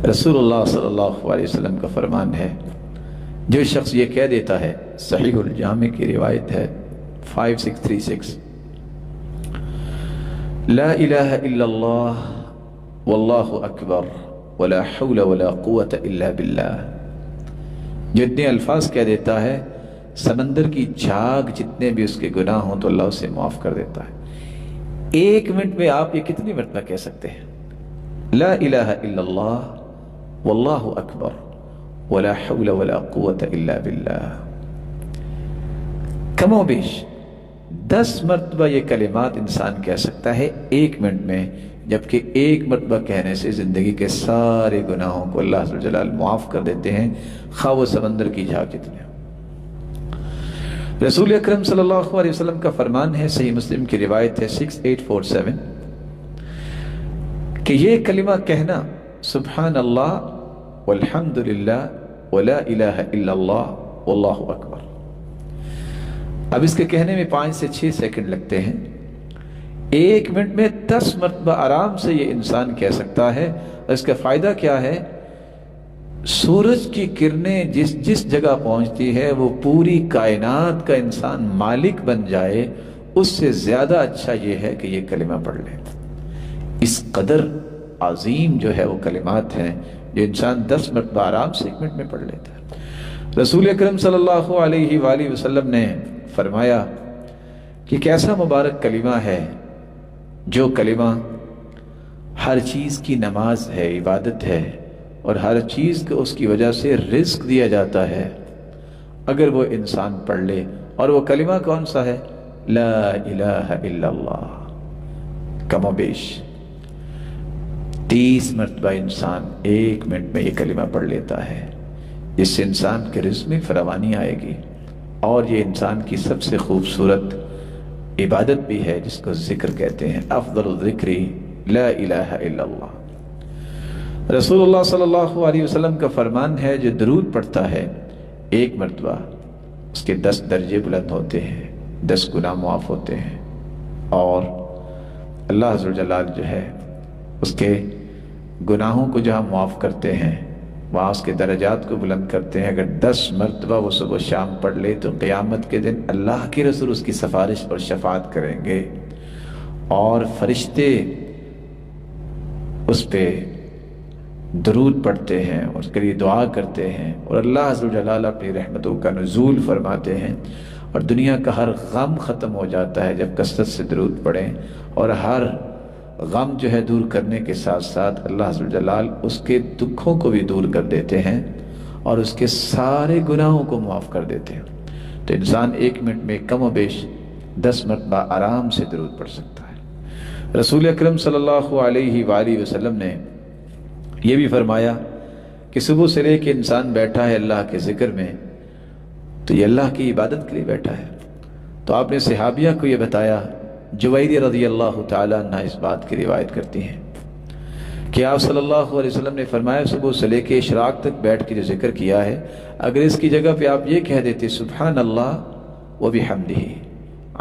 رسول اللہ صلی اللہ علیہ وسلم کا فرمان ہے، جو شخص یہ کہہ دیتا ہے، صحیح الجامع کی روایت ہے 5636، لا الہ الا اللہ واللہ اکبر ولا حول ولا قوة الا باللہ، جو اتنے الفاظ کہہ دیتا ہے سمندر کی جھاگ جتنے بھی اس کے گناہ ہوں تو اللہ اسے معاف کر دیتا ہے۔ ایک منٹ میں آپ یہ کتنی مرتبہ کہہ سکتے ہیں؟ لا الہ الا اللہ واللہ اکبر ولا حول ولا قوة الا باللہ، کم و بیش 10 مرتبہ یہ کلمات انسان کہہ سکتا ہے ایک منٹ میں، جبکہ ایک مرتبہ کہنے سے زندگی کے سارے گناہوں کو اللہ عز و جلال معاف کر دیتے ہیں، خواہ وہ سمندر کی جھاگ جتنے ہوں۔ رسول اکرم صلی اللہ علیہ وسلم کا فرمان ہے، صحیح مسلم کی روایت ہے 6847، کہ یہ کلمہ کہنا سبحان اللہ والحمد للہ ولا الہ الا اللہ واللہ اکبر، اب اس کے کہنے میں 5 سے 6 سیکنڈ لگتے ہیں، ایک منٹ میں 10 مرتبہ آرام سے یہ انسان کہہ سکتا ہے۔ اور اس کا فائدہ کیا ہے؟ سورج کی کرنیں جس جگہ پہنچتی ہے وہ پوری کائنات کا انسان مالک بن جائے، اس سے زیادہ اچھا یہ ہے کہ یہ کلمہ پڑھ لے۔ اس قدر عظیم جو ہے وہ کلمات ہیں جو انسان 10 مرتبہ آرام سے ایک منٹ میں پڑھ لیتا ہے۔ رسول اکرم صلی اللہ علیہ وآلہ وسلم نے فرمایا کہ کیسا مبارک کلمہ ہے جو کلمہ ہر چیز کی نماز ہے، عبادت ہے، اور ہر چیز کو اس کی وجہ سے رزق دیا جاتا ہے اگر وہ انسان پڑھ لے۔ اور وہ کلمہ کون سا ہے؟ لا الہ الا اللہ، کم و بیش 30 مرتبہ انسان ایک منٹ میں یہ کلمہ پڑھ لیتا ہے، جس سے انسان کے رزق میں فراوانی آئے گی، اور یہ انسان کی سب سے خوبصورت عبادت بھی ہے جس کو ذکر کہتے ہیں۔ افضل الذکر لا الہ الا اللہ۔ رسول اللہ صلی اللہ علیہ وسلم کا فرمان ہے، جو درود پڑھتا ہے ایک مرتبہ اس کے 10 درجے بلند ہوتے ہیں، 10 گناہ معاف ہوتے ہیں، اور اللہ عز و جلال جو ہے اس کے گناہوں کو جہاں معاف کرتے ہیں وہاں اس کے درجات کو بلند کرتے ہیں۔ اگر 10 مرتبہ وہ صبح شام پڑھ لے تو قیامت کے دن اللہ کے رسول اس کی سفارش اور شفاعت کریں گے، اور فرشتے اس پہ درود پڑھتے ہیں، اس کے لیے دعا کرتے ہیں، اور اللہ عز و جلال اپنی رحمتوں کا نزول فرماتے ہیں، اور دنیا کا ہر غم ختم ہو جاتا ہے جب کثرت سے درود پڑھیں، اور ہر غم جو ہے دور کرنے کے ساتھ ساتھ اللہ عز و جلال اس کے دکھوں کو بھی دور کر دیتے ہیں اور اس کے سارے گناہوں کو معاف کر دیتے ہیں۔ تو انسان ایک منٹ میں کم و بیش 10 مرتبہ آرام سے درود پڑھ سکتا ہے۔ رسول اکرم صلی اللہ علیہ وآلہ وسلم نے یہ بھی فرمایا کہ صبح سے لے کے انسان بیٹھا ہے اللہ کے ذکر میں تو یہ اللہ کی عبادت کے لیے بیٹھا ہے۔ تو آپ نے صحابیہ کو یہ بتایا، جویریہ رضی اللہ تعالیٰ عنہ اس بات کی روایت کرتی ہیں کہ آپ صلی اللہ علیہ وسلم نے فرمایا صبح سے لے کے اشراق تک بیٹھ کے جو ذکر کیا ہے، اگر اس کی جگہ پہ آپ یہ کہہ دیتے سبحان اللہ وبحمدہ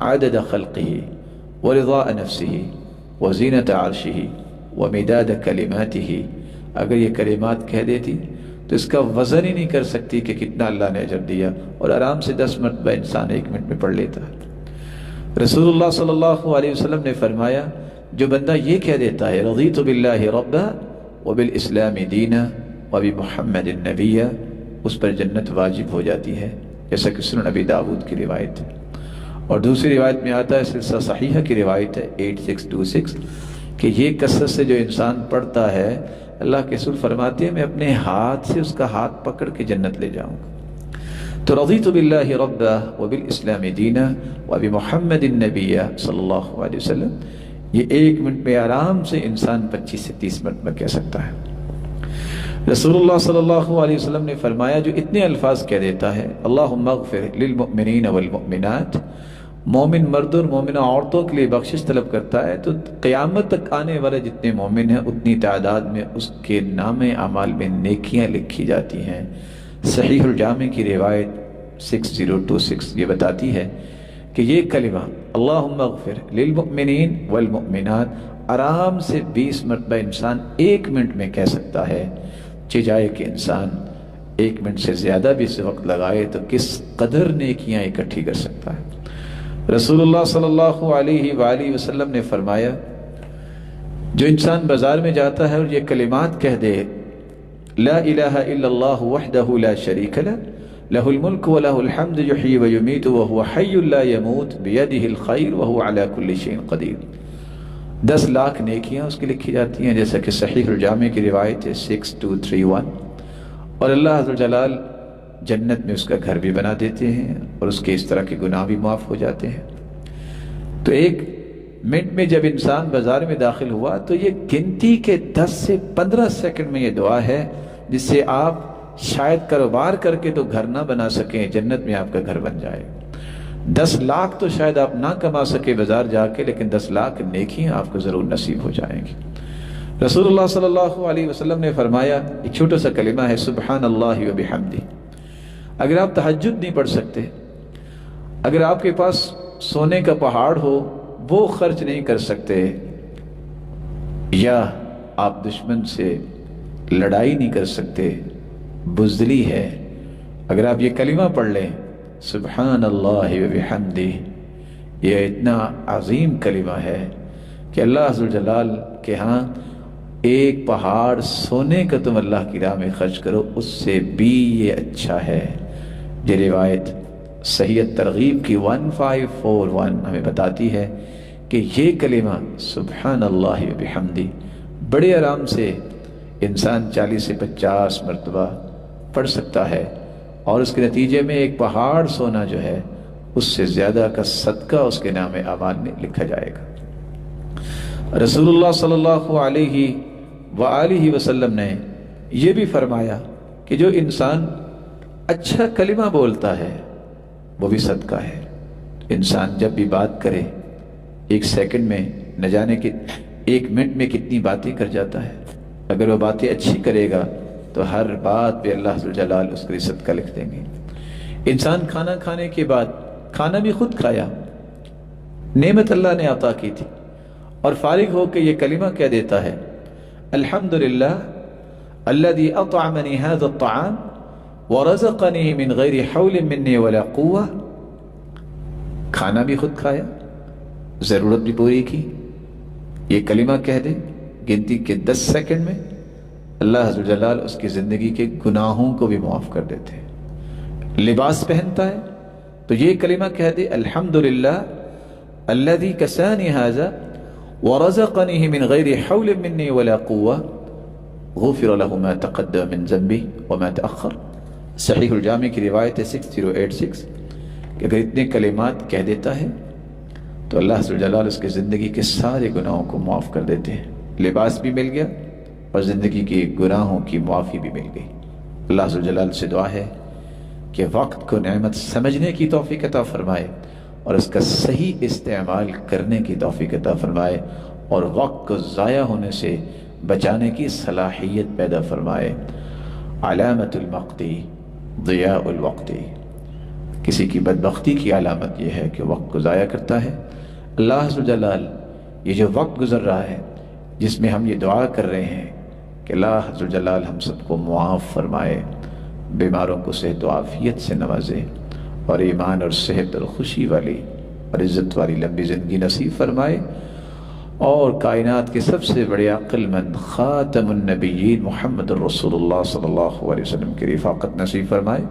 عدد خلقہ ورضاء نفسہ وزینۃ عرشہ ومداد کلماتہ، اگر یہ کلمات کہہ دیتی تو اس کا وزن ہی نہیں کر سکتی کہ کتنا اللہ نے اجر دیا، اور آرام سے 10 مرتبہ انسان ایک منٹ میں پڑھ لیتا ہے۔ رسول اللہ صلی اللہ علیہ وسلم نے فرمایا، جو بندہ یہ کہہ دیتا ہے رضیت باللہ ربا وبالاسلام دینا وبمحمد نبیا، اس پر جنت واجب ہو جاتی ہے، جیسا کہ سنن ابی داؤد کی روایت ہے۔ اور دوسری روایت میں آتا ہے، سلسلہ صحیحہ کی روایت ہے 8626، کہ یہ کثرت سے جو انسان پڑھتا ہے اللہ کے رسول فرماتے ہیں میں اپنے ہاتھ سے اس کا ہاتھ پکڑ کے جنت لے جاؤں گا۔ تو رضیت باللہ ربا وبالاسلام دینا وبمحمد النبی صلی اللہ علیہ وسلم، یہ ایک منٹ میں آرام سے انسان 25 سے 30 مرتبہ کہہ سکتا ہے۔ رسول اللہ صلی اللہ علیہ وسلم نے فرمایا، جو اتنے الفاظ کہہ دیتا ہے اللہم اغفر للمؤمنین والمؤمنات، مومن مرد اور مومنہ عورتوں کے لیے بخشش طلب کرتا ہے، تو قیامت تک آنے والے جتنے مومن ہیں اتنی تعداد میں اس کے نام اعمال میں نیکیاں لکھی جاتی ہیں۔ صحیح الجامع کی روایت 6026 یہ بتاتی ہے کہ یہ کلمہ اللہم اغفر للمؤمنین والمؤمنات آرام سے 20 مرتبہ انسان ایک منٹ میں کہہ سکتا ہے، سوچی جائے کہ انسان 1 منٹ سے زیادہ بھی اسے وقت لگائے تو کس قدر نیکیاں اکٹھی کر سکتا ہے۔ رسول اللہ صلی اللہ علیہ وآلہ وسلم نے فرمایا، جو انسان بازار میں جاتا ہے اور یہ کلمات کہہ دے، لا الہ الا اللہ وحدہ لا شریک لہ، لہ الملک ولہ الحمد یحیی ویمیت وہو حی لا یموت بیدہ الخیر وہو علی کل شیء قدیر، 10 لاکھ نیکیاں اس کی لکھی جاتی ہیں، جیسا کہ صحیح الجامع کی روایت ہے 6231، اور اللہ عز و جلال جنت میں اس کا گھر بھی بنا دیتے ہیں اور اس کے اس طرح کے گناہ بھی معاف ہو جاتے ہیں۔ تو 1 منٹ میں جب انسان بازار میں داخل ہوا تو یہ گنتی کے 10 سے 15 سیکنڈ میں یہ دعا ہے جس سے آپ شاید کاروبار کر کے تو گھر نہ بنا سکیں، جنت میں آپ کا گھر بن جائے۔ 10 لاکھ تو شاید آپ نہ کما سکے بازار جا کے، لیکن 10 لاکھ نیکیاں آپ کو ضرور نصیب ہو جائیں گی۔ رسول اللہ صلی اللہ علیہ وسلم نے فرمایا، ایک چھوٹا سا کلمہ ہے سبحان اللہ و بحمدہ۔ اگر آپ تہجد نہیں پڑھ سکتے، اگر آپ کے پاس سونے کا پہاڑ ہو وہ خرچ نہیں کر سکتے، یا آپ دشمن سے لڑائی نہیں کر سکتے، بزدلی ہے، اگر آپ یہ کلمہ پڑھ لیں سبحان اللہ و بحمدہ، یہ اتنا عظیم کلمہ ہے کہ اللہ عز و جلال کے ہاں 1 پہاڑ سونے کا تم اللہ کی راہ میں خرچ کرو اس سے بھی یہ اچھا ہے۔ یہ روایت صحیح ترغیب کی 1541 ہمیں بتاتی ہے کہ یہ کلمہ سبحان اللہ و بحمدہ بڑے آرام سے انسان 40 سے 50 مرتبہ پڑھ سکتا ہے، اور اس کے نتیجے میں 1 پہاڑ سونا جو ہے اس سے زیادہ کا صدقہ اس کے نام اعمال میں لکھا جائے گا۔ رسول اللہ صلی اللہ علیہ وآلہ وسلم نے یہ بھی فرمایا کہ جو انسان اچھا کلمہ بولتا ہے وہ بھی صدقہ ہے۔ انسان جب بھی بات کرے 1 سیکنڈ میں نہ جانے کہ 1 منٹ میں کتنی باتیں کر جاتا ہے، اگر وہ باتیں اچھی کرے گا تو ہر بات پہ اللہ عز و جلال اس کے لیے صدقہ لکھ دیں گے۔ انسان کھانا کھانے کے بعد، کھانا بھی خود کھایا، نعمت اللہ نے عطا کی تھی، اور فارغ ہو کے یہ کلمہ کہہ دیتا ہے الحمدللہ الذی اطعمنی ھذا الطعام ورزقنی من غیر حول منی ولا قوہ، کھانا بھی خود کھایا، ضرورت بھی پوری کی، یہ کلمہ کہہ دے، گنتی کے 10 سیکنڈ میں اللہ عز و جلال اس کی زندگی کے گناہوں کو بھی معاف کر دیتے ہیں۔ لباس پہنتا ہے تو یہ کلمہ کہہ دے الحمدللہ الذی کسانی ھذا ورزقنی من غیر حول منی ولا قوہ غفر له ما تقدم من ذنبی وما تأخر، صحیح الجامع کی روایت ہے 6086، کہ اگر اتنے کلمات کہہ دیتا ہے تو اللہ عز و جلال اس کے زندگی کے سارے گناہوں کو معاف کر دیتے ہیں، لباس بھی مل گیا اور زندگی کے گناہوں کی معافی بھی مل گئی۔ اللہ عز و جلال سے دعا ہے کہ وقت کو نعمت سمجھنے کی توفیق عطا فرمائے اور اس کا صحیح استعمال کرنے کی توفیق عطا فرمائے، اور وقت کو ضائع ہونے سے بچانے کی صلاحیت پیدا فرمائے۔ علامت المقتی ضیاء الوقت، کسی کی بدبختی کی علامت یہ ہے کہ وقت کو ضائع کرتا ہے۔ اللہ عز و جلال یہ جو وقت گزر رہا ہے جس میں ہم یہ دعا کر رہے ہیں کہ اللہ عز و جلال ہم سب کو معاف فرمائے، بیماروں کو صحت و عافیت سے نوازے، اور ایمان اور صحت اور خوشی والی اور عزت والی لمبی زندگی نصیب فرمائے، اور کائنات کے سب سے بڑے عقل مند خاتم النبیین محمد الرسول اللہ صلی اللہ علیہ وسلم کی رفاقت نصیب فرمائے۔